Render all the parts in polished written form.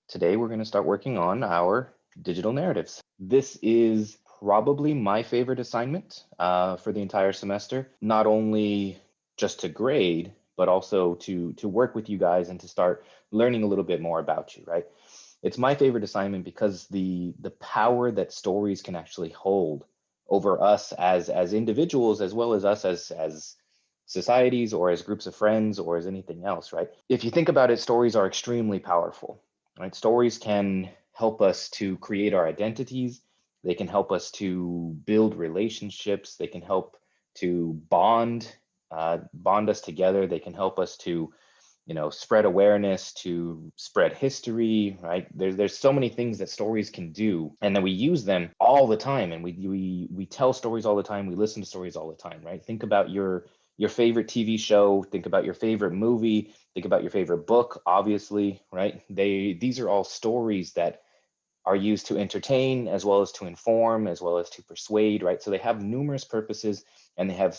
Today, we're going to start working on our digital narratives. This is probably my favorite assignment for the entire semester, not only just to grade, but also to work with you guys and to start learning a little bit more about you, right? It's my favorite assignment because the power that stories can actually hold over us as individuals, as well as us as societies or as groups of friends or as anything else, right? If you think about it, stories are extremely powerful, right? Stories can help us to create our identities. They can help us to build relationships. They can help to bond us together. They can help us to spread awareness, to spread history, right? There's so many things that stories can do, and then we use them all the time, and we tell stories all the time, we listen to stories all the time, right? Think about your favorite TV show, think about your favorite movie, think about your favorite book, obviously, right? These are all stories that are used to entertain as well as to inform as well as to persuade, right? So they have numerous purposes and they have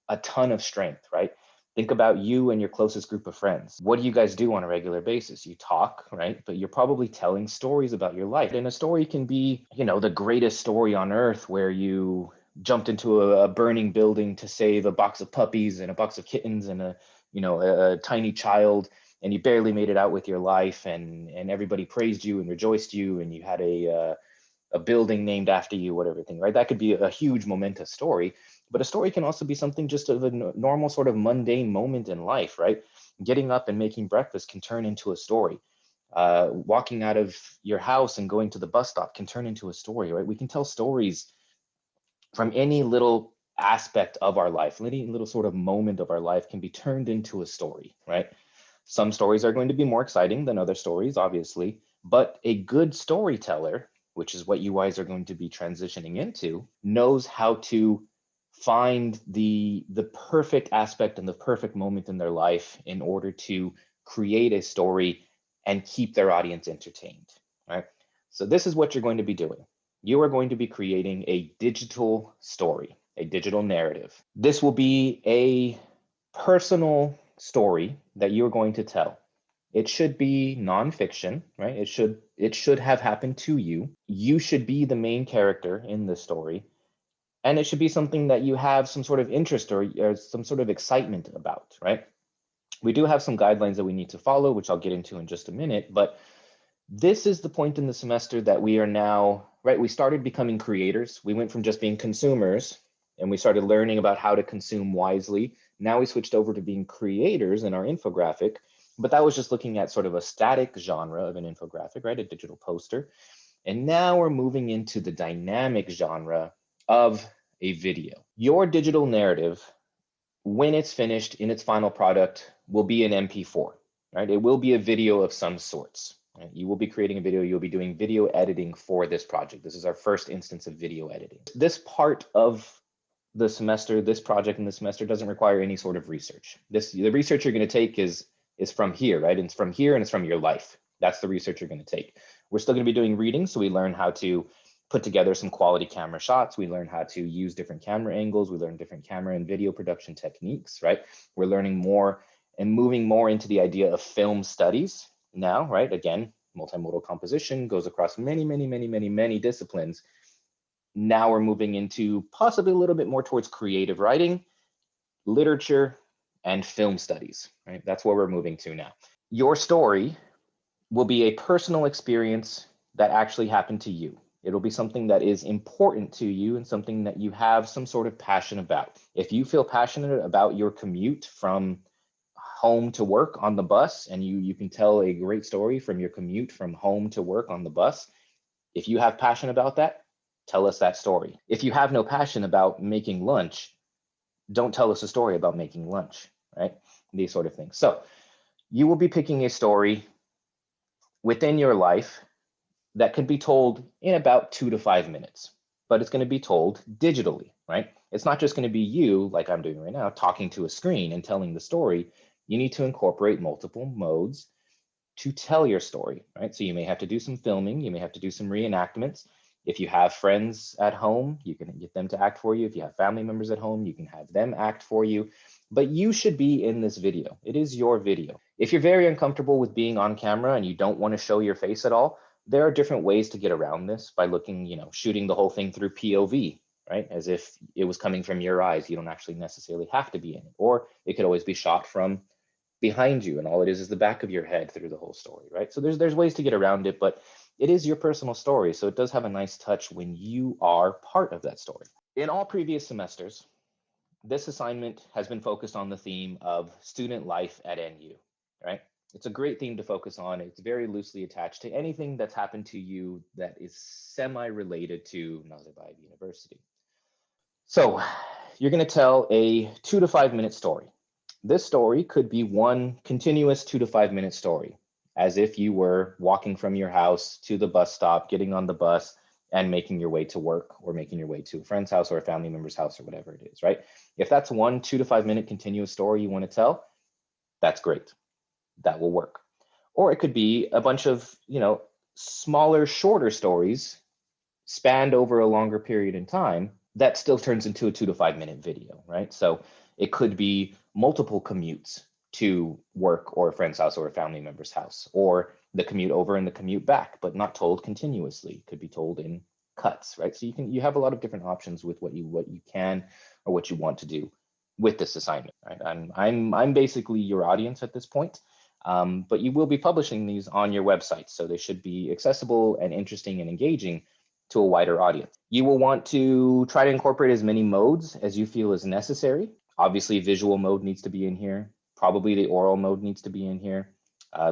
a ton of strength, right? Think about you and your closest group of friends. What do you guys do on a regular basis? You talk, right? But you're probably telling stories about your life. And a story can be, the greatest story on earth where you jumped into a burning building to save a box of puppies and a box of kittens and a tiny child, and you barely made it out with your life, and everybody praised you and rejoiced you, and you had a building named after you, whatever thing, right? That could be a huge momentous story. But a story can also be something just of a normal sort of mundane moment in life, right? Getting up and making breakfast can turn into a story. Walking out of your house and going to the bus stop can turn into a story, right? We can tell stories from any little aspect of our life. Any little sort of moment of our life can be turned into a story, right? Some stories are going to be more exciting than other stories, obviously, but a good storyteller, which is what you guys are going to be transitioning into, knows how to find the perfect aspect and the perfect moment in their life in order to create a story and keep their audience entertained, right? So this is what you're going to be doing. You are going to be creating a digital story, a digital narrative. This will be a personal story that you're going to tell. It should be nonfiction, right? It should have happened to you. You should be the main character in the story, and it should be something that you have some sort of interest or some sort of excitement about, right? We do have some guidelines that we need to follow, which I'll get into in just a minute, but this is the point in the semester that we are now, right? We started becoming creators. We went from just being consumers and we started learning about how to consume wisely. Now we switched over to being creators in our infographic, but that was just looking at sort of a static genre of an infographic, right? A digital poster. And now we're moving into the dynamic genre of a video. Your digital narrative, when it's finished in its final product, will be an MP4, right? It will be a video of some sorts. Right? You will be creating a video, you'll be doing video editing for this project. This is our first instance of video editing. This part of the semester, this project in the semester doesn't require any sort of research. The research you're going to take is from here, right? It's from here and it's from your life. That's the research you're going to take. We're still going to be doing reading, so we learn how to put together some quality camera shots. We learn how to use different camera angles. We learn different camera and video production techniques, right? We're learning more and moving more into the idea of film studies now, right? Again, multimodal composition goes across many disciplines. Now we're moving into possibly a little bit more towards creative writing, literature, and film studies, right? That's where we're moving to now. Your story will be a personal experience that actually happened to you. It'll be something that is important to you and something that you have some sort of passion about. If you feel passionate about your commute from home to work on the bus, and you can tell a great story from your commute from home to work on the bus, if you have passion about that, tell us that story. If you have no passion about making lunch, don't tell us a story about making lunch, right? These sort of things. So you will be picking a story within your life that could be told in about 2 to 5 minutes, but it's going to be told digitally, right? It's not just going to be you, like I'm doing right now, talking to a screen and telling the story. You need to incorporate multiple modes to tell your story, right? So you may have to do some filming, you may have to do some reenactments. If you have friends at home, you can get them to act for you. If you have family members at home, you can have them act for you. but you should be in this video. It is your video. If you're very uncomfortable with being on camera and you don't want to show your face at all, there are different ways to get around this by looking, shooting the whole thing through POV, right? As if it was coming from your eyes. You don't actually necessarily have to be in it. Or it could always be shot from behind you and all it is the back of your head through the whole story, right? So there's ways to get around it, but it is your personal story. So it does have a nice touch when you are part of that story. In all previous semesters, this assignment has been focused on the theme of student life at NU, right? It's a great theme to focus on. It's very loosely attached to anything that's happened to you that is semi-related to Nazarbayev University. So you're going to tell a 2 to 5 minute story. This story could be one continuous 2 to 5 minute story, as if you were walking from your house to the bus stop, getting on the bus, and making your way to work or making your way to a friend's house or a family member's house or whatever it is, right? If that's one 2 to 5 minute continuous story you want to tell, that's great. That will work. Or it could be a bunch of, smaller, shorter stories spanned over a longer period in time that still turns into a 2 to 5 minute video, right? So it could be multiple commutes to work or a friend's house or a family member's house, or the commute over and the commute back, but not told continuously. It could be told in cuts, right? So you have a lot of different options with what you can or what you want to do with this assignment, right? I'm basically your audience at this point, but you will be publishing these on your website, so they should be accessible and interesting and engaging to a wider audience. You will want to try to incorporate as many modes as you feel is necessary. Obviously, visual mode needs to be in here. Probably the oral mode needs to be in here.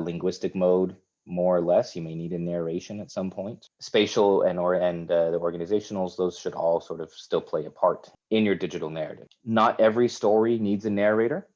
Linguistic mode, more or less. You may need a narration at some point. Spatial and the organizationals, those should all sort of still play a part in your digital narrative. Not every story needs a narrator.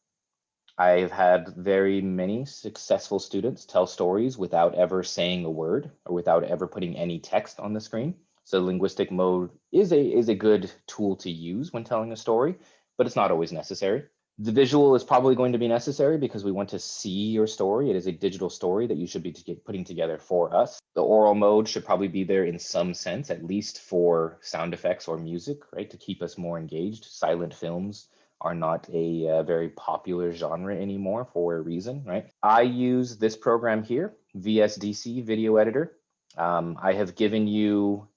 I've had very many successful students tell stories without ever saying a word or without ever putting any text on the screen. So linguistic mode is a good tool to use when telling a story, but it's not always necessary. The visual is probably going to be necessary because we want to see your story. It is a digital story that you should be putting together for us. The oral mode should probably be there in some sense, at least for sound effects or music, right? To keep us more engaged. Silent films are not a very popular genre anymore for a reason, right? I use this program here, VSDC Video Editor. I have given you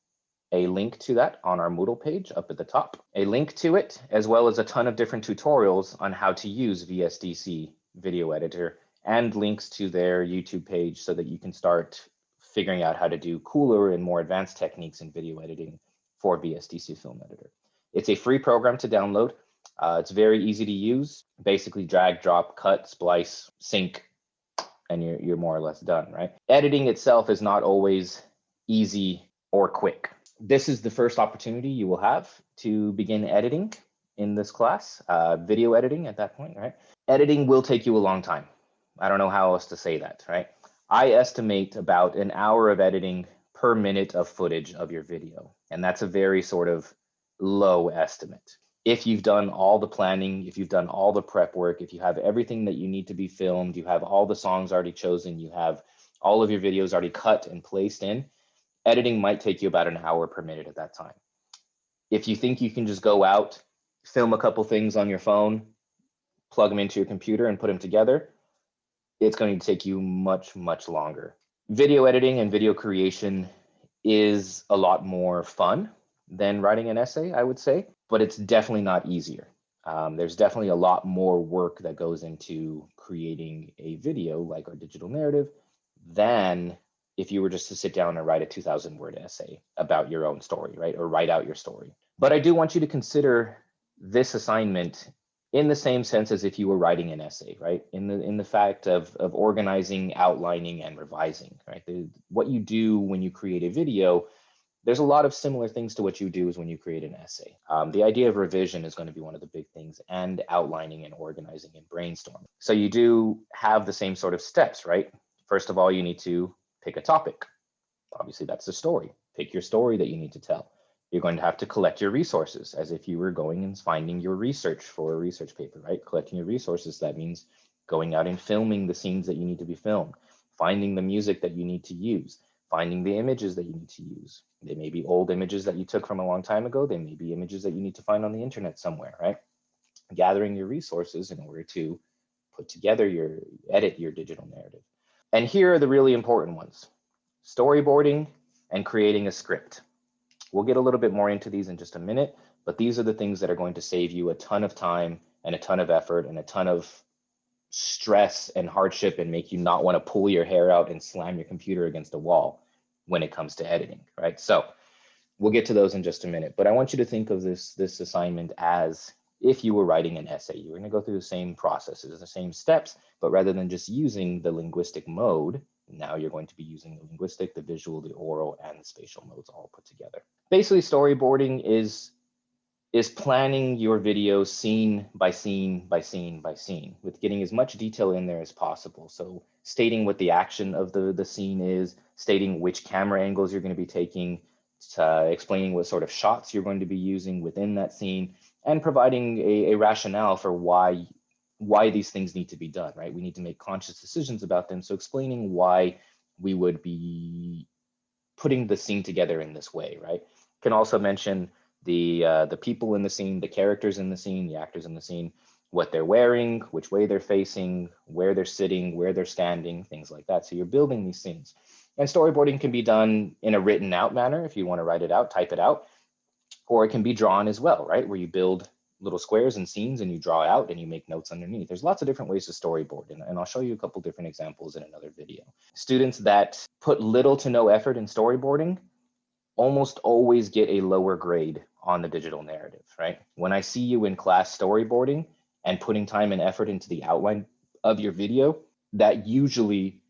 a link to that on our Moodle page up at the top, a link to it, as well as a ton of different tutorials on how to use VSDC Video Editor and links to their YouTube page so that you can start figuring out how to do cooler and more advanced techniques in video editing for VSDC Film Editor. It's a free program to download. It's very easy to use. Basically drag, drop, cut, splice, sync, and you're more or less done, right? Editing itself is not always easy or quick. This is the first opportunity you will have to begin editing in this class, video editing at that point, right? Editing will take you a long time. I don't know how else to say that, right? I estimate about an hour of editing per minute of footage of your video. And that's a very sort of low estimate. If you've done all the planning, if you've done all the prep work, if you have everything that you need to be filmed, you have all the songs already chosen, you have all of your videos already cut and placed in, editing might take you about an hour per minute at that time. If you think you can just go out, film a couple things on your phone, plug them into your computer and put them together, it's going to take you much, much longer. Video editing and video creation is a lot more fun than writing an essay, I would say, but it's definitely not easier. There's definitely a lot more work that goes into creating a video like our digital narrative than if you were just to sit down and write a 2,000 word essay about your own story, right? Or write out your story. But I do want you to consider this assignment in the same sense as if you were writing an essay, right? In the fact of organizing, outlining, and revising, right? What you do when you create a video, there's a lot of similar things to what you do as when you create an essay. The idea of revision is going to be one of the big things, and outlining and organizing and brainstorming. So you do have the same sort of steps, right? First of all, you need to pick a topic. Obviously, that's the story. Pick your story that you need to tell. You're going to have to collect your resources as if you were going and finding your research for a research paper, right? Collecting your resources, that means going out and filming the scenes that you need to be filmed, finding the music that you need to use, finding the images that you need to use. They may be old images that you took from a long time ago. They may be images that you need to find on the internet somewhere, right? gathering your resources in order to edit your digital narrative. And here are the really important ones: storyboarding and creating a script. We'll get a little bit more into these in just a minute, but these are the things that are going to save you a ton of time and a ton of effort and a ton of stress and hardship, and make you not want to pull your hair out and slam your computer against a wall when it comes to editing, right? So we'll get to those in just a minute, but I want you to think of this assignment as if you were writing an essay. You're going to go through the same processes, the same steps, but rather than just using the linguistic mode, now you're going to be using the linguistic, the visual, the oral, and the spatial modes all put together. Basically, storyboarding is planning your video scene by scene by scene by scene, with getting as much detail in there as possible. So stating what the action of the scene is, stating which camera angles you're going to be taking, explaining what sort of shots you're going to be using within that scene, and providing a rationale for why these things need to be done, right? We need to make conscious decisions about them. So explaining why we would be putting the scene together in this way, right? Can also mention the people in the scene, the characters in the scene, the actors in the scene, what they're wearing, which way they're facing, where they're sitting, where they're standing, things like that. So you're building these scenes. And storyboarding can be done in a written out manner if you want to write it out, type it out, or it can be drawn as well, right? Where you build little squares and scenes and you draw out and you make notes underneath. There's lots of different ways to storyboard, and I'll show you a couple different examples in another video. Students that put little to no effort in storyboarding almost always get a lower grade on the digital narrative, right? When I see you in class storyboarding and putting time and effort into the outline of your video, that usually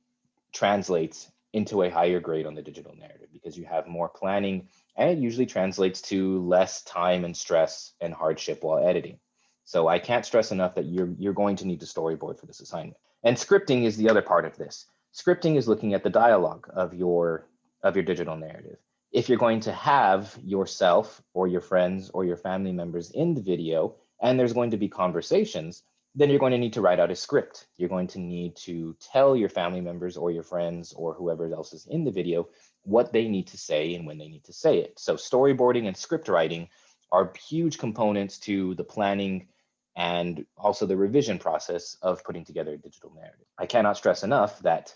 translates into a higher grade on the digital narrative because you have more planning, and it usually translates to less time and stress and hardship while editing. So I can't stress enough that you're going to need to storyboard for this assignment. And scripting is the other part of this. Scripting is looking at the dialogue of your digital narrative. If you're going to have yourself or your friends or your family members in the video, and there's going to be conversations, then you're going to need to write out a script. You're going to need to tell your family members or your friends or whoever else is in the video what they need to say and when they need to say it. So storyboarding and script writing are huge components to the planning and also the revision process of putting together a digital narrative. I cannot stress enough that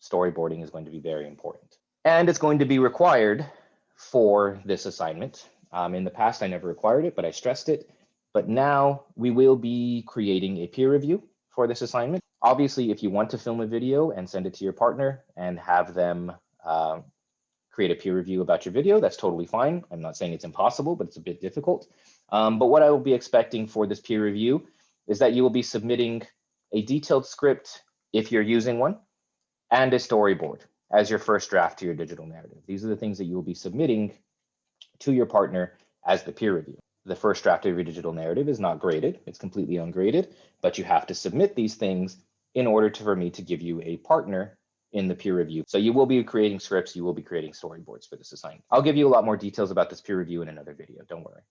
storyboarding is going to be very important. And it's going to be required for this assignment. In the past, I never required it, but I stressed it. But now we will be creating a peer review for this assignment. Obviously, if you want to film a video and send it to your partner and have them create a peer review about your video, that's totally fine. I'm not saying it's impossible, but it's a bit difficult. But what I will be expecting for this peer review is that you will be submitting a detailed script if you're using one, and a storyboard as your first draft to your digital narrative. These are the things that you will be submitting to your partner as the peer review. The first draft of your digital narrative is not graded, it's completely ungraded, but you have to submit these things in order for me to give you a partner in the peer review. So you will be creating scripts, you will be creating storyboards for this assignment. I'll give you a lot more details about this peer review in another video, don't worry.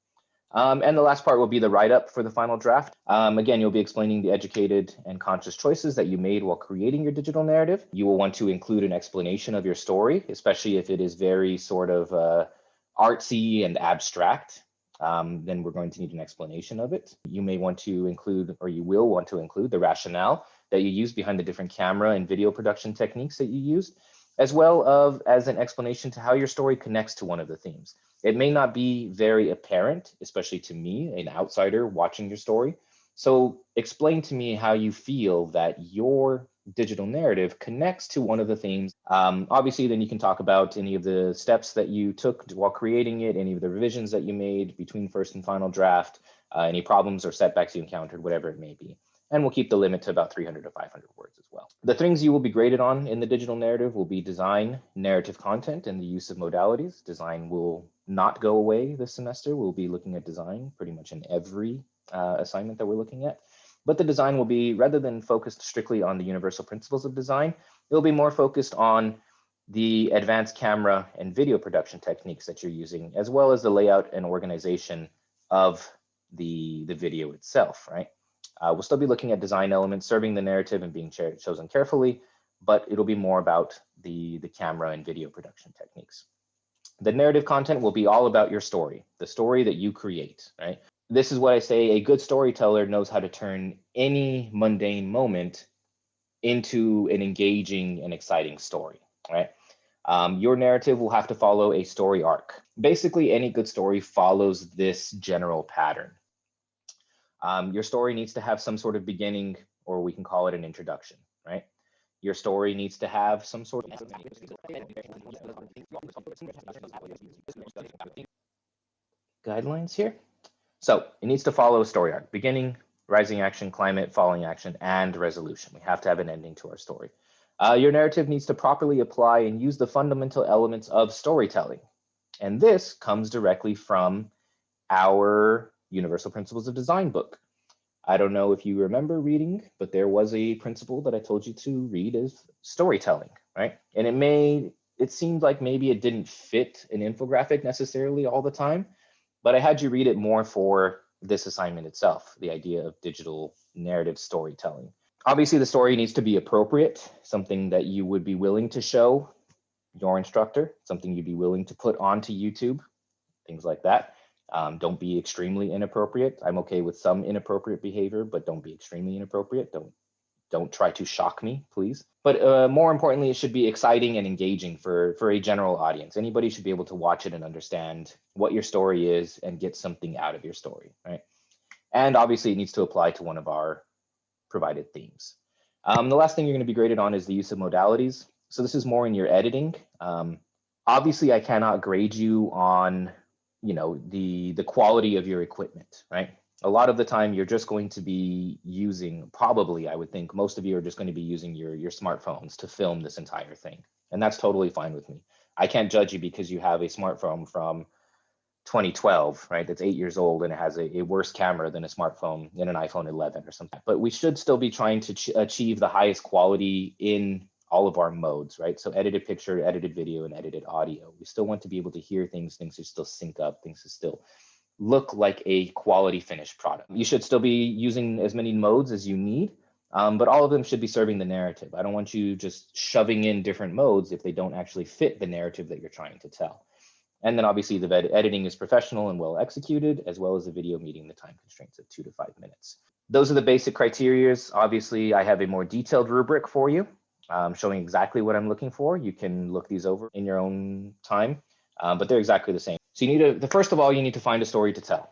And the last part will be the write-up for the final draft. Again, you'll be explaining the educated and conscious choices that you made while creating your digital narrative. You will want to include an explanation of your story, especially if it is very sort of artsy and abstract. Then we're going to need an explanation of it. You may want to include, or you will want to include, the rationale that you use behind the different camera and video production techniques that you used, as well as an explanation to how your story connects to one of the themes. It may not be very apparent, especially to me, an outsider watching your story. So explain to me how you feel that your digital narrative connects to one of the themes. Obviously, then you can talk about any of the steps that you took while creating it, any of the revisions that you made between first and final draft, any problems or setbacks you encountered, whatever it may be. And we'll keep the limit to about 300 to 500 words as well. The things you will be graded on in the digital narrative will be design, narrative content, and the use of modalities. Design will not go away this semester. We'll be looking at design pretty much in every assignment that we're looking at. But the design will be, rather than focused strictly on the universal principles of design, it'll be more focused on the advanced camera and video production techniques that you're using, as well as the layout and organization of the video itself, right? We'll still be looking at design elements, serving the narrative and being chosen carefully, but it'll be more about the camera and video production techniques. The narrative content will be all about your story, the story that you create, right? This is what I say, a good storyteller knows how to turn any mundane moment into an engaging and exciting story, right? Your narrative will have to follow a story arc. Basically, any good story follows this general pattern. Your story needs to have some sort of beginning, or we can call it an introduction, right? Your story needs to have some sort of guidelines here. So it needs to follow a story arc: beginning, rising action, climate, falling action, and resolution. We have to have an ending to our story. Your narrative needs to properly apply and use the fundamental elements of storytelling. And this comes directly from our Universal Principles of Design book. I don't know if you remember reading, but there was a principle that I told you to read is storytelling, right? And it seemed like maybe it didn't fit an infographic necessarily all the time, but I had you read it more for this assignment itself, the idea of digital narrative storytelling. Obviously, the story needs to be appropriate, something that you would be willing to show your instructor, something you'd be willing to put onto YouTube, things like that. Don't be extremely inappropriate. I'm okay with some inappropriate behavior, but don't be extremely inappropriate. Don't try to shock me, please. But more importantly, it should be exciting and engaging for a general audience. Anybody should be able to watch it and understand what your story is and get something out of your story, right? And obviously, it needs to apply to one of our provided themes. The last thing you're going to be graded on is the use of modalities. So this is more in your editing. Obviously, I cannot grade you on the quality of your equipment, right? A lot of the time you're just going to be using, probably I would think most of you are just going to be using your smartphones to film this entire thing. And that's totally fine with me. I can't judge you because you have a smartphone from 2012, right? That's 8 years old and it has a worse camera than a smartphone in an iPhone 11 or something. But we should still be trying to achieve the highest quality in all of our modes, right? So edited picture, edited video, and edited audio. We still want to be able to hear things to still sync up, things to still look like a quality finished product. You should still be using as many modes as you need, but all of them should be serving the narrative. I don't want you just shoving in different modes if they don't actually fit the narrative that you're trying to tell. And then obviously the editing is professional and well executed, as well as the video meeting the time constraints of 2 to 5 minutes. Those are the basic criteria. Obviously, I have a more detailed rubric for you, showing exactly what I'm looking for. You can look these over in your own time, but they're exactly the same. So you need to, first of all, you need to find a story to tell.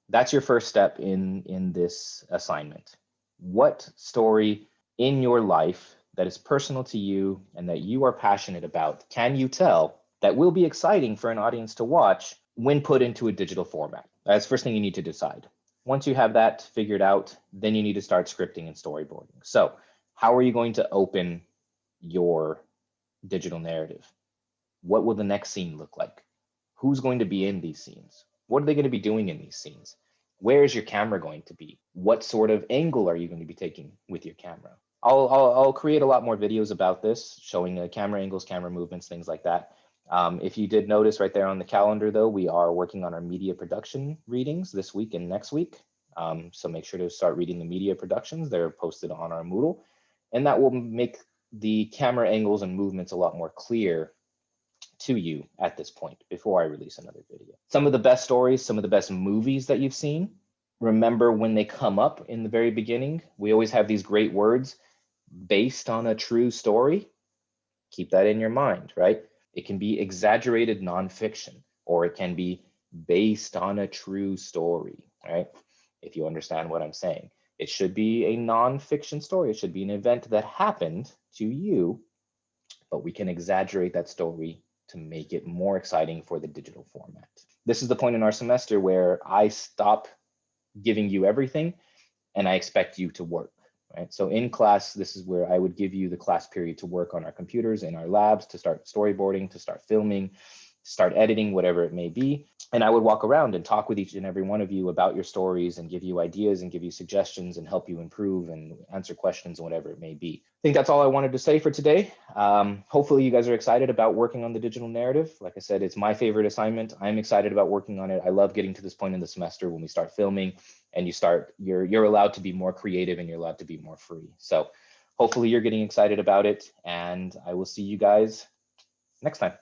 That's your first step in this assignment. What story in your life that is personal to you and that you are passionate about can you tell that will be exciting for an audience to watch when put into a digital format? That's the first thing you need to decide. Once you have that figured out, then you need to start scripting and storyboarding. So how are you going to open your digital narrative? What will the next scene look like? Who's going to be in these scenes? What are they going to be doing in these scenes? Where is your camera going to be? What sort of angle are you going to be taking with your camera? I'll create a lot more videos about this, showing camera angles, camera movements, things like that. If you did notice right there on the calendar, though, we are working on our media production readings this week and next week. So make sure to start reading the media productions. They're posted on our Moodle, and that will make the camera angles and movements a lot more clear to you at this point before I release another video. Some of the best stories, some of the best movies that you've seen, remember when they come up in the very beginning, we always have these great words, based on a true story. Keep that in your mind, right? It can be exaggerated nonfiction, or it can be based on a true story, right? If you understand what I'm saying. It should be a nonfiction story. It should be an event that happened to you, but we can exaggerate that story to make it more exciting for the digital format. This is the point in our semester where I stop giving you everything and I expect you to work, right? So in class, this is where I would give you the class period to work on our computers in our labs, to start storyboarding, to start filming, to start editing, whatever it may be. And I would walk around and talk with each and every one of you about your stories and give you ideas and give you suggestions and help you improve and answer questions and whatever it may be. I think that's all I wanted to say for today. Hopefully you guys are excited about working on the digital narrative. Like I said, it's my favorite assignment. I'm excited about working on it. I love getting to this point in the semester when we start filming and you're allowed to be more creative and you're allowed to be more free. So hopefully you're getting excited about it, and I will see you guys next time.